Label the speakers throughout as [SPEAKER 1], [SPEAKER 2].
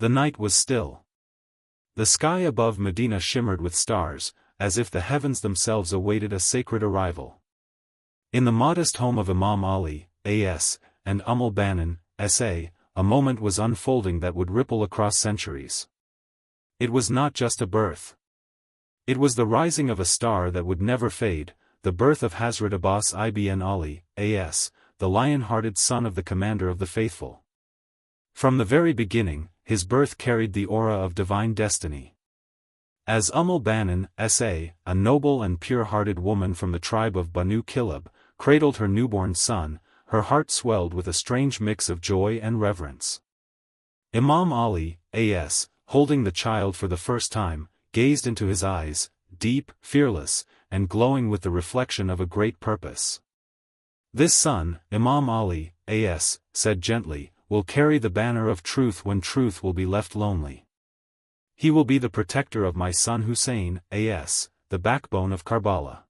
[SPEAKER 1] The night was still. The sky above Medina shimmered with stars, as if the heavens themselves awaited a sacred arrival. In the modest home of Imam Ali, A.S., and Banin, S.A., a moment was unfolding that would ripple across centuries. It was not just a birth. It was the rising of a star that would never fade, the birth of Hazrat Abbas ibn Ali, A.S., the lion-hearted son of the commander of the faithful. From the very beginning, his birth carried the aura of divine destiny. As Banin, S.A., a noble and pure-hearted woman from the tribe of Banu Kilab, cradled her newborn son, her heart swelled with a strange mix of joy and reverence. Imam Ali, A.S., holding the child for the first time, gazed into his eyes, deep, fearless, and glowing with the reflection of a great purpose. "This son, Imam Ali, A.S., said gently, will carry the banner of truth when truth will be left lonely. He will be the protector of my son Hussain, A.S., the backbone of Karbala."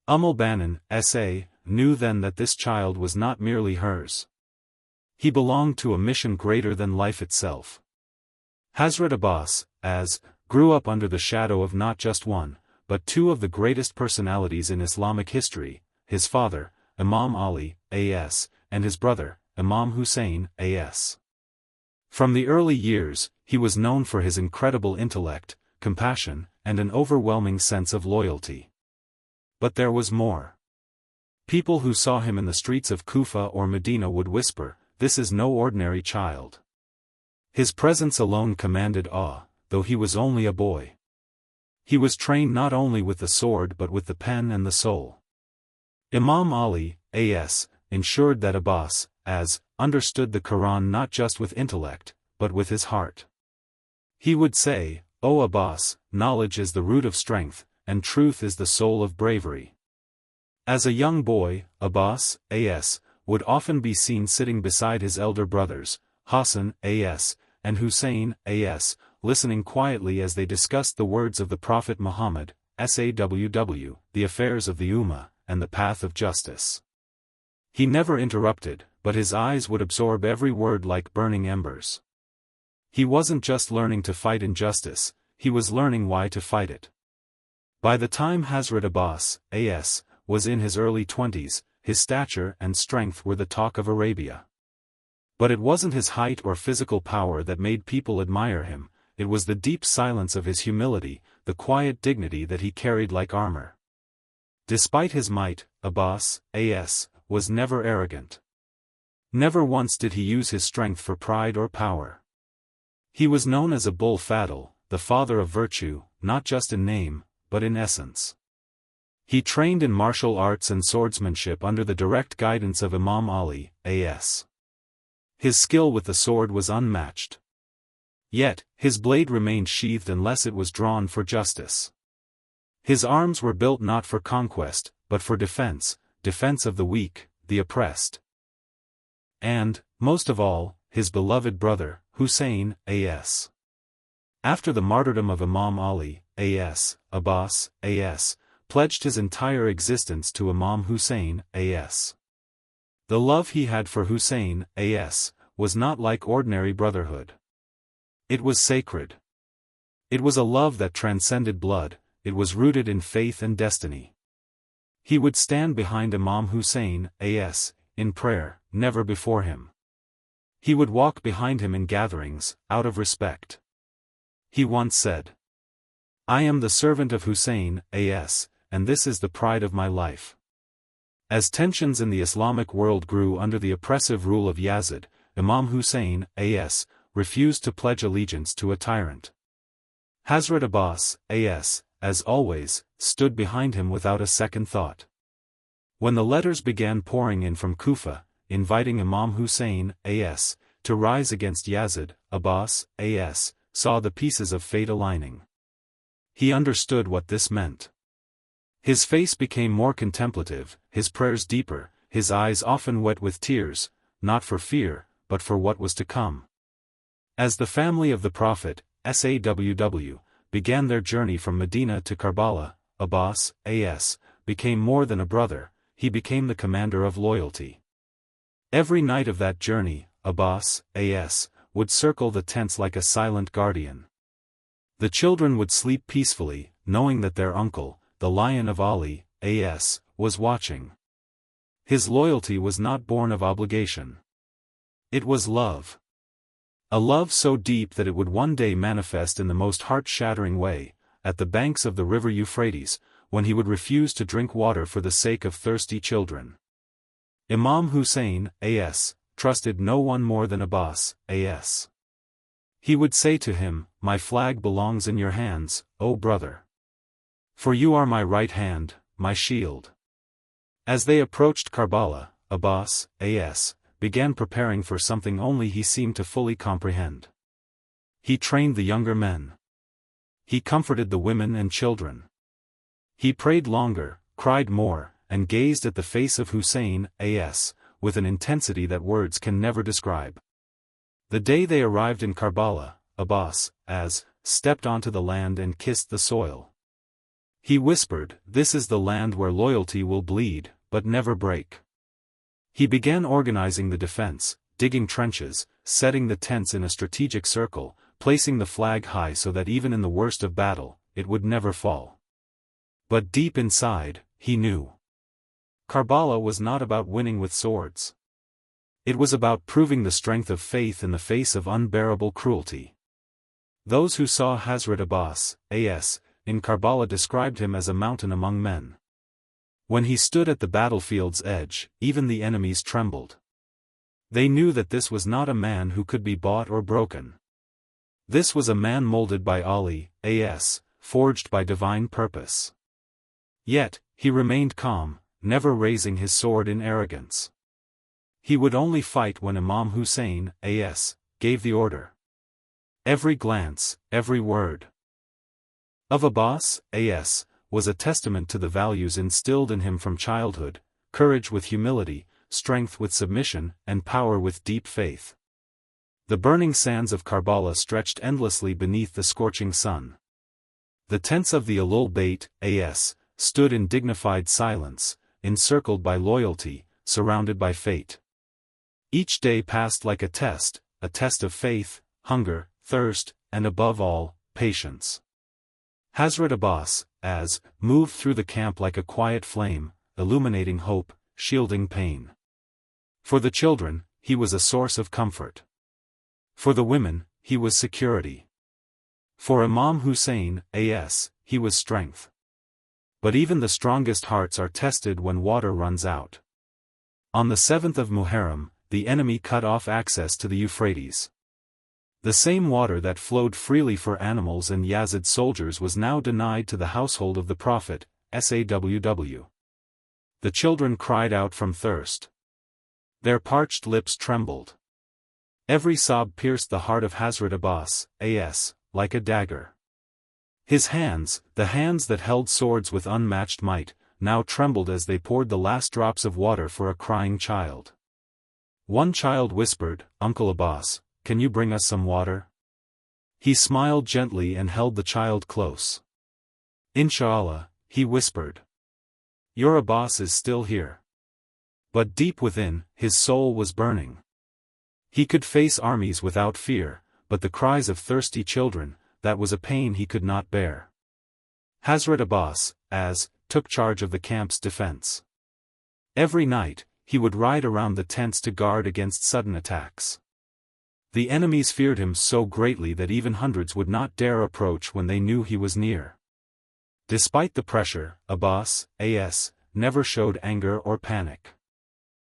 [SPEAKER 1] Banin, S.A., knew then that this child was not merely hers. He belonged to a mission greater than life itself. Hazrat Abbas, grew up under the shadow of not just one, but two of the greatest personalities in Islamic history, his father, Imam Ali, A.S., and his brother, Imam Hussain, A.S. From the early years, he was known for his incredible intellect, compassion, and an overwhelming sense of loyalty. But there was more. People who saw him in the streets of Kufa or Medina would whisper, "This is no ordinary child." His presence alone commanded awe, though he was only a boy. He was trained not only with the sword but with the pen and the soul. Imam Ali, A.S., ensured that Abbas, understood the Quran not just with intellect, but with his heart. He would say, "O Abbas, knowledge is the root of strength, and truth is the soul of bravery." As a young boy, Abbas, A.S., would often be seen sitting beside his elder brothers, Hassan, A.S., and Hussein, A.S., listening quietly as they discussed the words of the Prophet Muhammad, SAW, the affairs of the Ummah, and the path of justice. He never interrupted, but his eyes would absorb every word like burning embers. He wasn't just learning to fight injustice, he was learning why to fight it. By the time Hazrat Abbas, A.S., was in his early 20s, his stature and strength were the talk of Arabia. But it wasn't his height or physical power that made people admire him, it was the deep silence of his humility, the quiet dignity that he carried like armor. Despite his might, Abbas, A.S., was never arrogant. Never once did he use his strength for pride or power. He was known as a bull fadl, the father of virtue, not just in name, but in essence. He trained in martial arts and swordsmanship under the direct guidance of Imam Ali, A.S. His skill with the sword was unmatched. Yet, his blade remained sheathed unless it was drawn for justice. His arms were built not for conquest, but for defense of the weak, the oppressed. And, most of all, his beloved brother, Hussein, A.S. After the martyrdom of Imam Ali, A.S., Abbas, A.S., pledged his entire existence to Imam Hussain, A.S. The love he had for Hussain, A.S., was not like ordinary brotherhood. It was sacred. It was a love that transcended blood, it was rooted in faith and destiny. He would stand behind Imam Hussain, A.S., in prayer, never before him. He would walk behind him in gatherings, out of respect. He once said, "I am the servant of Hussain, A.S., and this is the pride of my life." As tensions in the Islamic world grew under the oppressive rule of Yazid, Imam Hussain, A.S., refused to pledge allegiance to a tyrant. Hazrat Abbas, A.S., as always, stood behind him without a second thought. When the letters began pouring in from Kufa, inviting Imam Hussain, A.S., to rise against Yazid, Abbas, A.S., saw the pieces of fate aligning. He understood what this meant. His face became more contemplative, his prayers deeper, his eyes often wet with tears, not for fear, but for what was to come. As the family of the Prophet, SAW, began their journey from Medina to Karbala, Abbas, A.S., became more than a brother, he became the commander of loyalty. Every night of that journey, Abbas, A.S., would circle the tents like a silent guardian. The children would sleep peacefully, knowing that their uncle, the Lion of Ali, A.S., was watching. His loyalty was not born of obligation. It was love. A love so deep that it would one day manifest in the most heart-shattering way, at the banks of the river Euphrates, when he would refuse to drink water for the sake of thirsty children. Imam Hussain, A.S., trusted no one more than Abbas, A.S. He would say to him, "My flag belongs in your hands, O brother. For you are my right hand, my shield." As they approached Karbala, Abbas, A.S., began preparing for something only he seemed to fully comprehend. He trained the younger men. He comforted the women and children. He prayed longer, cried more, and gazed at the face of Hussein, A.S., with an intensity that words can never describe. The day they arrived in Karbala, Abbas, as, stepped onto the land and kissed the soil. He whispered, "This is the land where loyalty will bleed, but never break." He began organizing the defense, digging trenches, setting the tents in a strategic circle, placing the flag high so that even in the worst of battle, it would never fall. But deep inside, he knew. Karbala was not about winning with swords. It was about proving the strength of faith in the face of unbearable cruelty. Those who saw Hazrat Abbas, A.S., in Karbala described him as a mountain among men. When he stood at the battlefield's edge, even the enemies trembled. They knew that this was not a man who could be bought or broken. This was a man molded by Ali, A.S., forged by divine purpose. Yet, he remained calm, never raising his sword in arrogance. He would only fight when Imam Hussain, A.S., gave the order. Every glance, every word of Abbas, A.S., was a testament to the values instilled in him from childhood: courage with humility, strength with submission, and power with deep faith. The burning sands of Karbala stretched endlessly beneath the scorching sun. The tents of the Ahl-e-Bait, A.S., stood in dignified silence, encircled by loyalty, surrounded by fate. Each day passed like a test of faith, hunger, thirst, and above all, patience. Hazrat Abbas, as, moved through the camp like a quiet flame, illuminating hope, shielding pain. For the children, he was a source of comfort. For the women, he was security. For Imam Hussain, A.S., he was strength. But even the strongest hearts are tested when water runs out. On the 7th of Muharram, the enemy cut off access to the Euphrates. The same water that flowed freely for animals and Yazid soldiers was now denied to the household of the Prophet, SAW. The children cried out from thirst. Their parched lips trembled. Every sob pierced the heart of Hazrat Abbas, A.S., like a dagger. His hands, the hands that held swords with unmatched might, now trembled as they poured the last drops of water for a crying child. One child whispered, "Uncle Abbas, can you bring us some water?" He smiled gently and held the child close. "Inshallah," he whispered. "Your Abbas is still here." But deep within, his soul was burning. He could face armies without fear, but the cries of thirsty children, that was a pain he could not bear. Hazrat Abbas, as, took charge of the camp's defense. Every night, he would ride around the tents to guard against sudden attacks. The enemies feared him so greatly that even hundreds would not dare approach when they knew he was near. Despite the pressure, Abbas, A.S., never showed anger or panic.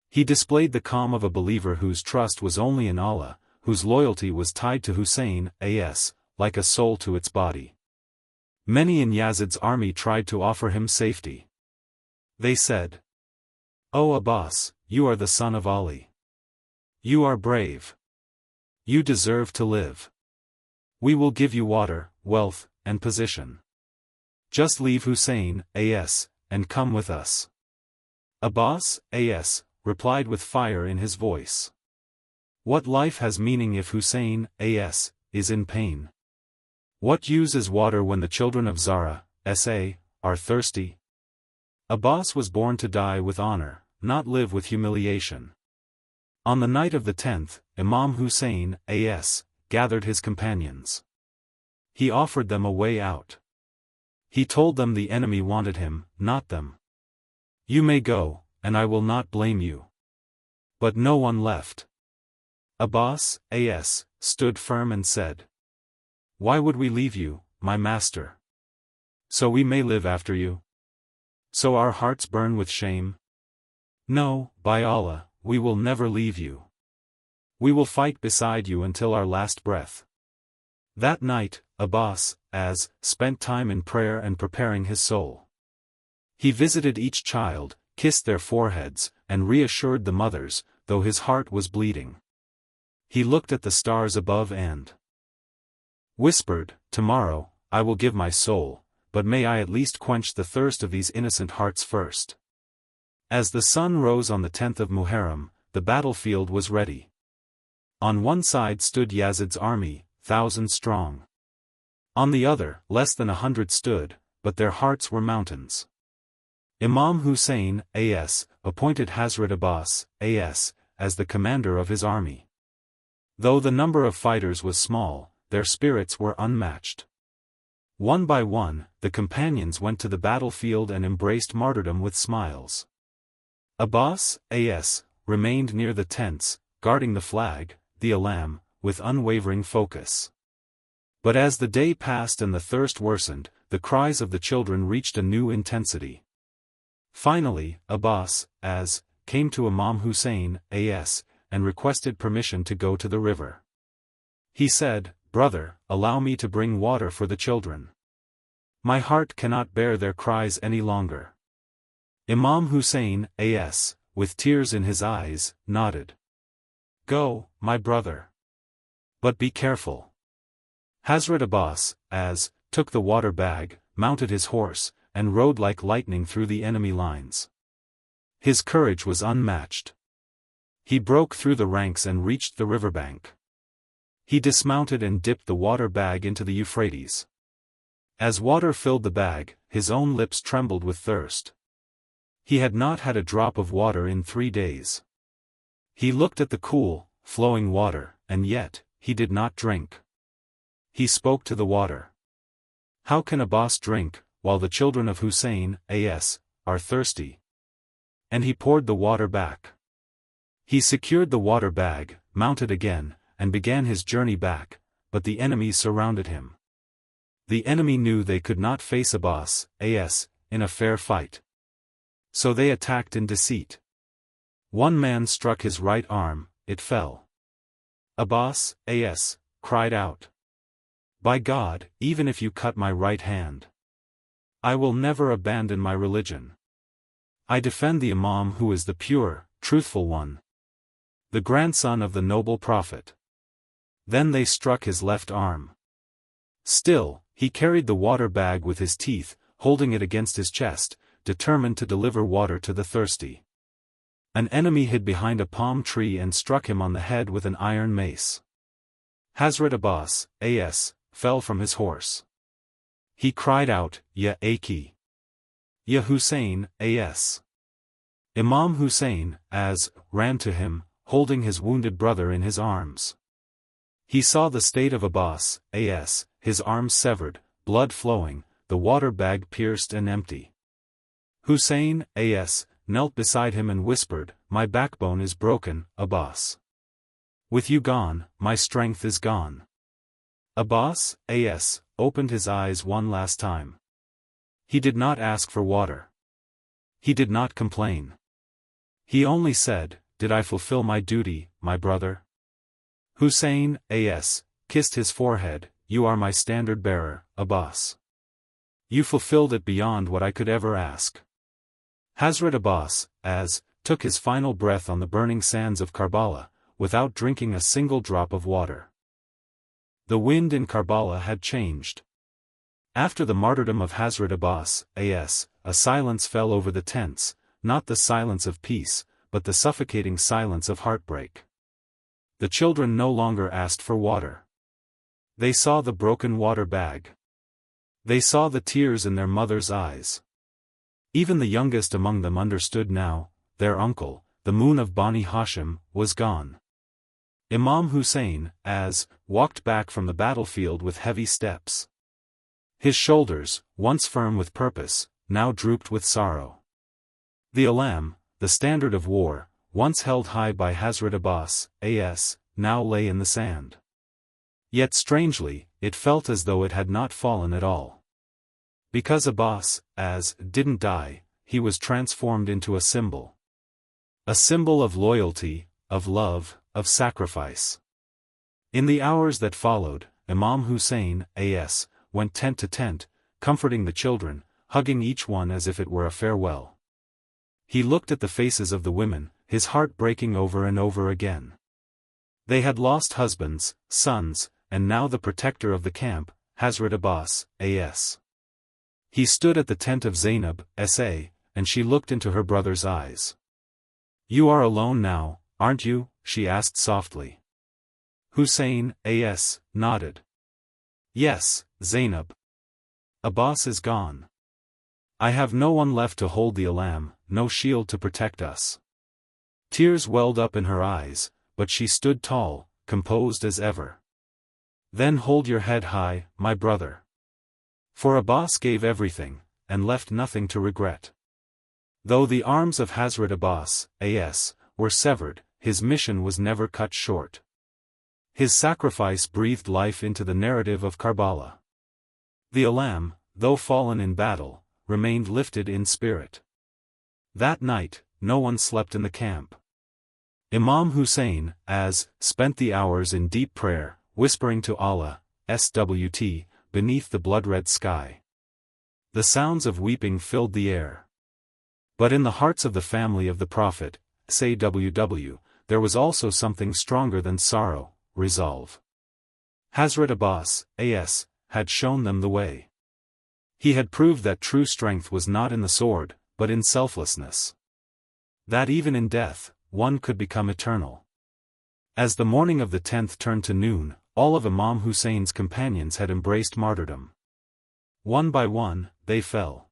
[SPEAKER 1] He displayed the calm of a believer whose trust was only in Allah, whose loyalty was tied to Hussein, A.S., like a soul to its body. Many in Yazid's army tried to offer him safety. They said, "O Abbas, you are the son of Ali. You are brave. You deserve to live. We will give you water, wealth, and position. Just leave Hussein, A.S., and come with us." Abbas, A.S., replied with fire in his voice. "What life has meaning if Hussein, A.S., is in pain? What use is water when the children of Zara, S.A., are thirsty?" Abbas was born to die with honor, not live with humiliation. On the night of the 10th, Imam Hussain, A.S., gathered his companions. He offered them a way out. He told them the enemy wanted him, not them. You may go, and I will not blame you. But no one left. Abbas, A.S., stood firm and said, Why would we leave you, my master? So we may live after you? So our hearts burn with shame? No, by Allah, we will never leave you. We will fight beside you until our last breath. That night, Abbas, as, spent time in prayer and preparing his soul. He visited each child, kissed their foreheads, and reassured the mothers, though his heart was bleeding. He looked at the stars above and whispered, Tomorrow, I will give my soul, but may I at least quench the thirst of these innocent hearts first. As the sun rose on the 10th of Muharram, the battlefield was ready. On one side stood Yazid's army, 1,000 strong. On the other, less than 100 stood, but their hearts were mountains. Imam Hussain, A.S., appointed Hazrat Abbas, A.S., as the commander of his army. Though the number of fighters was small, their spirits were unmatched. One by one, the companions went to the battlefield and embraced martyrdom with smiles. Abbas, A.S., remained near the tents, guarding the flag, the alam, with unwavering focus. But as the day passed and the thirst worsened, the cries of the children reached a new intensity. Finally, Abbas, as, came to Imam Hussain, A.S., and requested permission to go to the river. He said, Brother, allow me to bring water for the children. My heart cannot bear their cries any longer. Imam Hussain, A.S., with tears in his eyes, nodded. Go, my brother. But be careful. Hazrat Abbas, as, took the water bag, mounted his horse, and rode like lightning through the enemy lines. His courage was unmatched. He broke through the ranks and reached the riverbank. He dismounted and dipped the water bag into the Euphrates. As water filled the bag, his own lips trembled with thirst. He had not had a drop of water in 3 days. He looked at the cool, flowing water, and yet, he did not drink. He spoke to the water. How can Abbas drink, while the children of Hussain, A.S., are thirsty? And he poured the water back. He secured the water bag, mounted again, and began his journey back, but the enemy surrounded him. The enemy knew they could not face Abbas, A.S., in a fair fight. So they attacked in deceit. One man struck his right arm, it fell. Abbas, A.S., cried out. By God, even if you cut my right hand, I will never abandon my religion. I defend the Imam who is the pure, truthful one, the grandson of the noble Prophet. Then they struck his left arm. Still, he carried the water bag with his teeth, holding it against his chest, determined to deliver water to the thirsty. An enemy hid behind a palm tree and struck him on the head with an iron mace. Hazrat Abbas, A.S., fell from his horse. He cried out, Ya Aki! Ya Hussain, A.S. Imam Hussain, as, ran to him, holding his wounded brother in his arms. He saw the state of Abbas, A.S., his arms severed, blood flowing, the water bag pierced and empty. Hussain, A.S., knelt beside him and whispered, My backbone is broken, Abbas. With you gone, my strength is gone. Abbas, A.S., opened his eyes one last time. He did not ask for water. He did not complain. He only said, Did I fulfill my duty, my brother? Hussain, A.S., kissed his forehead, You are my standard bearer, Abbas. You fulfilled it beyond what I could ever ask. Hazrat Abbas, as, took his final breath on the burning sands of Karbala, without drinking a single drop of water. The wind in Karbala had changed. After the martyrdom of Hazrat Abbas, A.S., a silence fell over the tents, not the silence of peace, but the suffocating silence of heartbreak. The children no longer asked for water. They saw the broken water bag. They saw the tears in their mother's eyes. Even the youngest among them understood now, their uncle, the moon of Bani Hashim, was gone. Imam Hussain, walked back from the battlefield with heavy steps. His shoulders, once firm with purpose, now drooped with sorrow. The alam, the standard of war, once held high by Hazrat Abbas, now lay in the sand. Yet strangely, it felt as though it had not fallen at all. Because Abbas, didn't die, he was transformed into a symbol. A symbol of loyalty, of love, of sacrifice. In the hours that followed, Imam Hussain, went tent to tent, comforting the children, hugging each one as if it were a farewell. He looked at the faces of the women, his heart breaking over and over again. They had lost husbands, sons, and now the protector of the camp, Hazrat Abbas, He stood at the tent of Zainab, and she looked into her brother's eyes. "You are alone now, aren't you?" she asked softly. Hussain, nodded. "Yes, Zainab. Abbas is gone. I have no one left to hold the alam, no shield to protect us." Tears welled up in her eyes, but she stood tall, composed as ever. "Then hold your head high, my brother. For Abbas gave everything, and left nothing to regret." Though the arms of Hazrat Abbas, were severed, his mission was never cut short. His sacrifice breathed life into the narrative of Karbala. The alam, though fallen in battle, remained lifted in spirit. That night, no one slept in the camp. Imam Hussain, spent the hours in deep prayer, whispering to Allah, SWT, beneath the blood-red sky. The sounds of weeping filled the air. But in the hearts of the family of the Prophet, SAW, there was also something stronger than sorrow, resolve. Hazrat Abbas, had shown them the way. He had proved that true strength was not in the sword, but in selflessness. That even in death, one could become eternal. As the morning of the 10th turned to noon, all of Imam Hussein's companions had embraced martyrdom. One by one, they fell.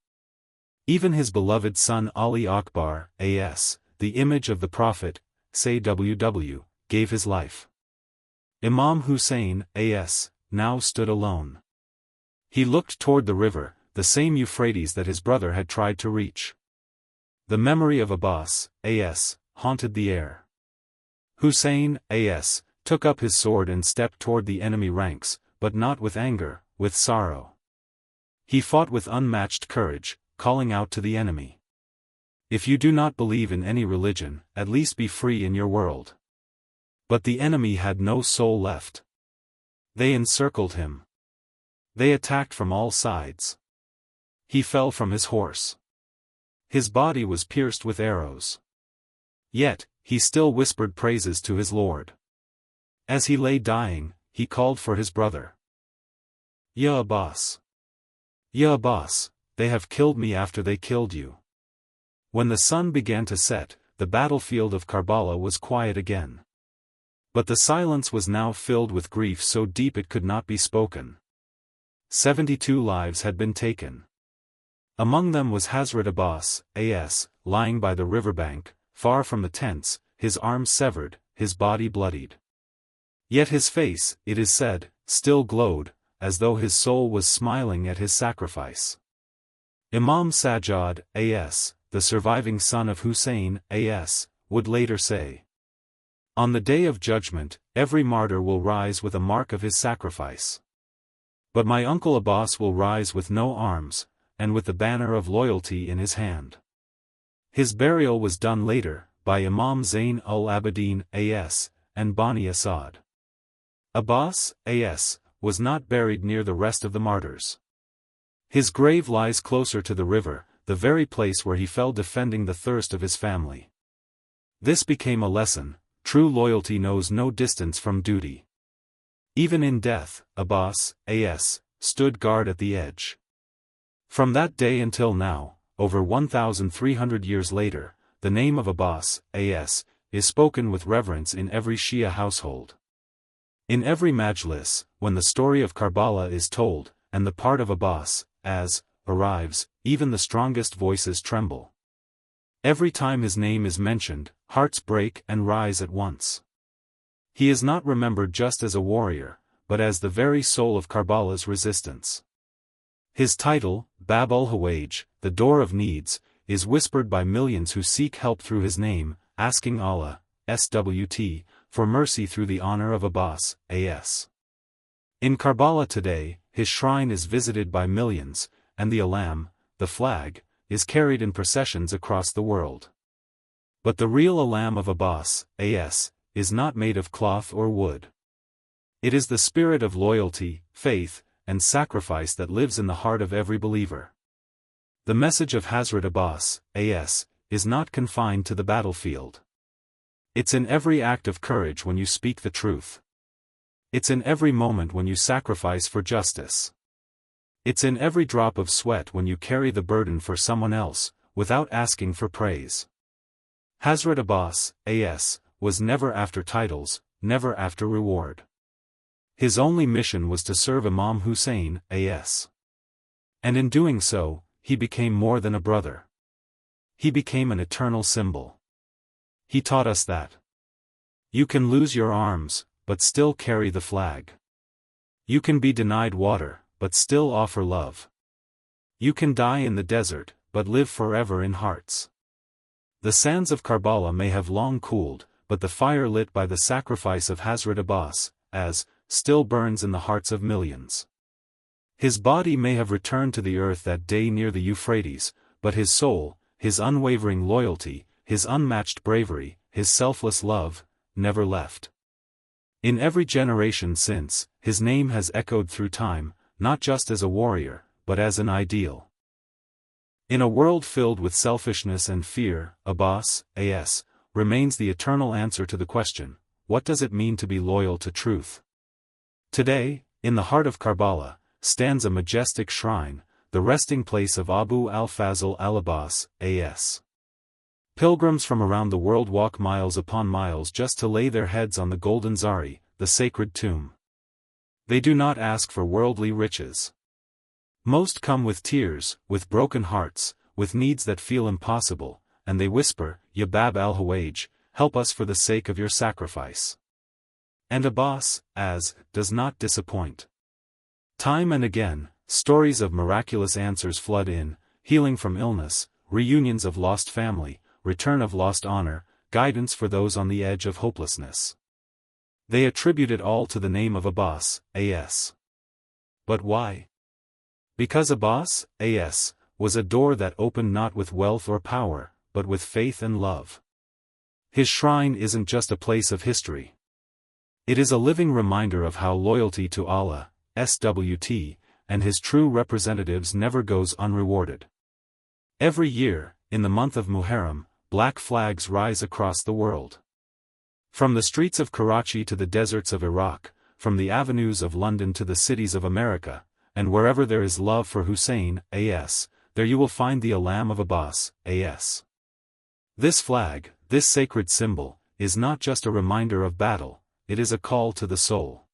[SPEAKER 1] Even his beloved son Ali Akbar, the image of the Prophet, SAW, gave his life. Imam Hussain, now stood alone. He looked toward the river, the same Euphrates that his brother had tried to reach. The memory of Abbas, haunted the air. Hussain, took up his sword and stepped toward the enemy ranks, but not with anger, with sorrow. He fought with unmatched courage, calling out to the enemy. "If you do not believe in any religion, at least be free in your world." But the enemy had no soul left. They encircled him. They attacked from all sides. He fell from his horse. His body was pierced with arrows. Yet, he still whispered praises to his Lord. As he lay dying, he called for his brother. "Ya Abbas! Ya Abbas, they have killed me after they killed you." When the sun began to set, the battlefield of Karbala was quiet again. But the silence was now filled with grief so deep it could not be spoken. 72 lives had been taken. Among them was Hazrat Abbas, lying by the riverbank, far from the tents, his arms severed, his body bloodied. Yet his face, it is said, still glowed, as though his soul was smiling at his sacrifice. Imam Sajjad, the surviving son of Hussain, would later say, "On the day of judgment, every martyr will rise with a mark of his sacrifice. But my uncle Abbas will rise with no arms, and with the banner of loyalty in his hand." His burial was done later, by Imam Zain al-Abidin, and Bani Asad. Abbas, was not buried near the rest of the martyrs. His grave lies closer to the river, the very place where he fell defending the thirst of his family. This became a lesson: true loyalty knows no distance from duty. Even in death, Abbas, stood guard at the edge. From that day until now, over 1,300 years later, the name of Abbas, is spoken with reverence in every Shia household. In every majlis, when the story of Karbala is told, and the part of Abbas, arrives, even the strongest voices tremble. Every time his name is mentioned, hearts break and rise at once. He is not remembered just as a warrior, but as the very soul of Karbala's resistance. His title, Bab ul-Hawaj, the door of needs, is whispered by millions who seek help through his name, asking Allah, SWT, for mercy through the honor of Abbas, AS. In Karbala today, his shrine is visited by millions, and the alam, the flag, is carried in processions across the world. But the real alam of Abbas, AS, is not made of cloth or wood. It is the spirit of loyalty, faith, and sacrifice that lives in the heart of every believer. The message of Hazrat Abbas, AS, is not confined to the battlefield. It's in every act of courage when you speak the truth. It's in every moment when you sacrifice for justice. It's in every drop of sweat when you carry the burden for someone else, without asking for praise. Hazrat Abbas, AS, was never after titles, never after reward. His only mission was to serve Imam Hussain, AS. And in doing so, he became more than a brother. He became an eternal symbol. He taught us that you can lose your arms, but still carry the flag. You can be denied water, but still offer love. You can die in the desert, but live forever in hearts. The sands of Karbala may have long cooled, but the fire lit by the sacrifice of Hazrat Abbas, as, still burns in the hearts of millions. His body may have returned to the earth that day near the Euphrates, but his soul, his unwavering loyalty, his unmatched bravery, his selfless love, never left. In every generation since, his name has echoed through time, not just as a warrior, but as an ideal. In a world filled with selfishness and fear, Abbas, AS, remains the eternal answer to the question, what does it mean to be loyal to truth? Today, in the heart of Karbala, stands a majestic shrine, the resting place of Abu al-Fazl al-Abbas, AS. Pilgrims from around the world walk miles upon miles just to lay their heads on the golden zari, the sacred tomb. They do not ask for worldly riches. Most come with tears, with broken hearts, with needs that feel impossible, and they whisper, Ya Bab al-Hawaj, help us for the sake of your sacrifice. And Abbas, as, does not disappoint. Time and again, stories of miraculous answers flood in, healing from illness, reunions of lost family, return of lost honor, guidance for those on the edge of hopelessness. They attribute it all to the name of Abbas, AS. But why? Because Abbas, AS, was a door that opened not with wealth or power, but with faith and love. His shrine isn't just a place of history. It is a living reminder of how loyalty to Allah, SWT, and his true representatives never goes unrewarded. Every year, in the month of Muharram, black flags rise across the world. From the streets of Karachi to the deserts of Iraq, from the avenues of London to the cities of America, and wherever there is love for Hussein, AS, there you will find the alam of Abbas, AS. This flag, this sacred symbol, is not just a reminder of battle, it is a call to the soul.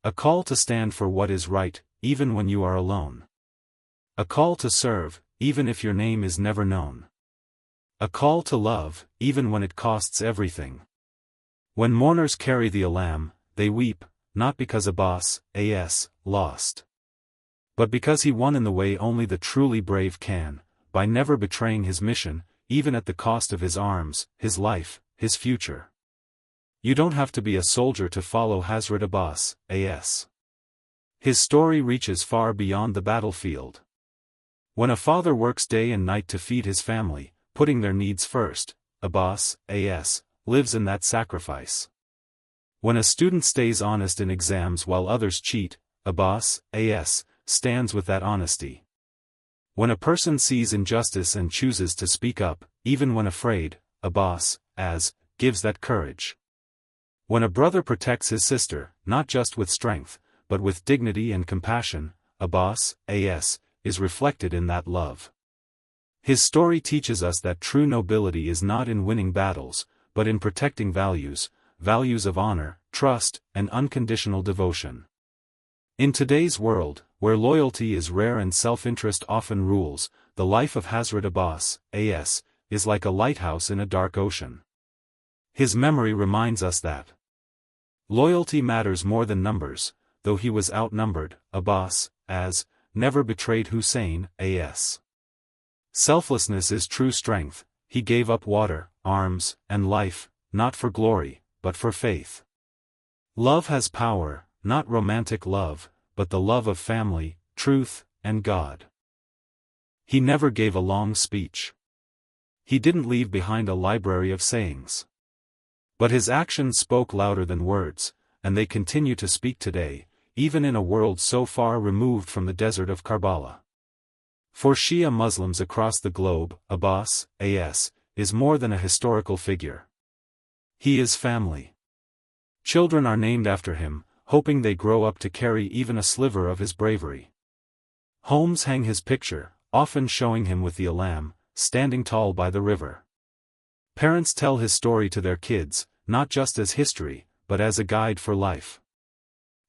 [SPEAKER 1] A call to stand for what is right, even when you are alone. A call to serve, even if your name is never known. A call to love, even when it costs everything. When mourners carry the alam, they weep, not because Abbas, AS, lost. But because he won in the way only the truly brave can, by never betraying his mission, even at the cost of his arms, his life, his future. You don't have to be a soldier to follow Hazrat Abbas, AS. His story reaches far beyond the battlefield. When a father works day and night to feed his family, putting their needs first, Abbas, AS, lives in that sacrifice. When a student stays honest in exams while others cheat, Abbas, AS, stands with that honesty. When a person sees injustice and chooses to speak up, even when afraid, Abbas, AS, gives that courage. When a brother protects his sister, not just with strength, but with dignity and compassion, Abbas, AS, is reflected in that love. His story teaches us that true nobility is not in winning battles, but in protecting values, values of honor, trust, and unconditional devotion. In today's world, where loyalty is rare and self-interest often rules, the life of Hazrat Abbas, AS, is like a lighthouse in a dark ocean. His memory reminds us that loyalty matters more than numbers, though he was outnumbered. Abbas, as, never betrayed Hussein, as. Selflessness is true strength. He gave up water, arms, and life, not for glory, but for faith. Love has power, not romantic love, but the love of family, truth, and God. He never gave a long speech. He didn't leave behind a library of sayings. But his actions spoke louder than words, and they continue to speak today, even in a world so far removed from the desert of Karbala. For Shia Muslims across the globe, Abbas, as, is more than a historical figure. He is family. Children are named after him, hoping they grow up to carry even a sliver of his bravery. Homes hang his picture, often showing him with the alam, standing tall by the river. Parents tell his story to their kids, not just as history, but as a guide for life.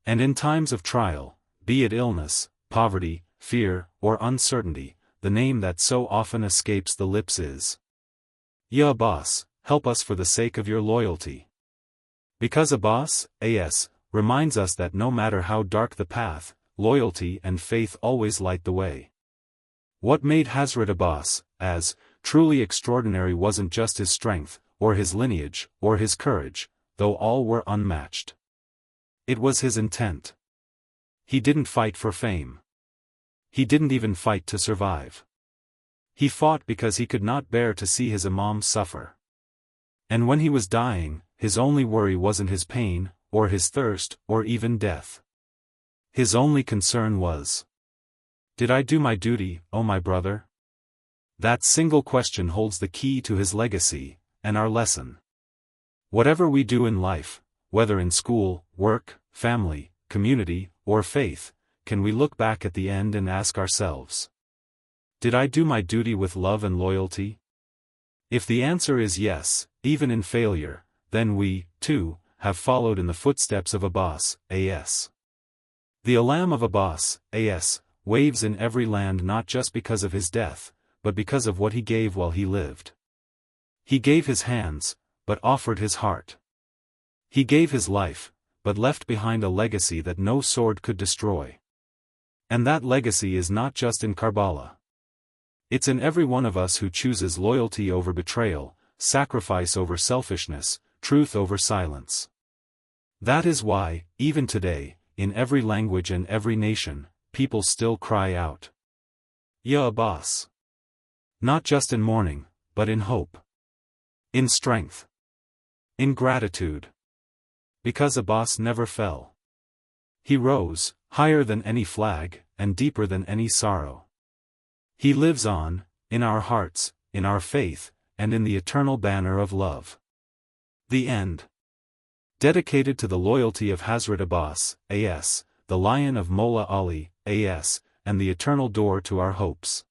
[SPEAKER 1] And in times of trial, be it illness, poverty, fear, or uncertainty, the name that so often escapes the lips is, Ya Abbas, help us for the sake of your loyalty. Because Abbas, as, reminds us that no matter how dark the path, loyalty and faith always light the way. What made Hazrat Abbas, as, truly extraordinary wasn't just his strength, or his lineage, or his courage, though all were unmatched. It was his intent. He didn't fight for fame. He didn't even fight to survive. He fought because he could not bear to see his Imam suffer. And when he was dying, his only worry wasn't his pain, or his thirst, or even death. His only concern was, did I do my duty, O my brother? That single question holds the key to his legacy, and our lesson. Whatever we do in life, whether in school, work, family, community, or faith, can we look back at the end and ask ourselves, did I do my duty with love and loyalty? If the answer is yes, even in failure, then we, too, have followed in the footsteps of Abbas, as. The alam of Abbas, as, waves in every land not just because of his death, but because of what he gave while he lived. He gave his hands, but offered his heart. He gave his life, but left behind a legacy that no sword could destroy. And that legacy is not just in Karbala. It's in every one of us who chooses loyalty over betrayal, sacrifice over selfishness, truth over silence. That is why, even today, in every language and every nation, people still cry out, Ya Abbas. Not just in mourning, but in hope. In strength. In gratitude. Because Abbas never fell. He rose, higher than any flag, and deeper than any sorrow. He lives on, in our hearts, in our faith, and in the eternal banner of love. The end. Dedicated to the loyalty of Hazrat Abbas, as, the Lion of Imam Ali, as, and the eternal door to our hopes.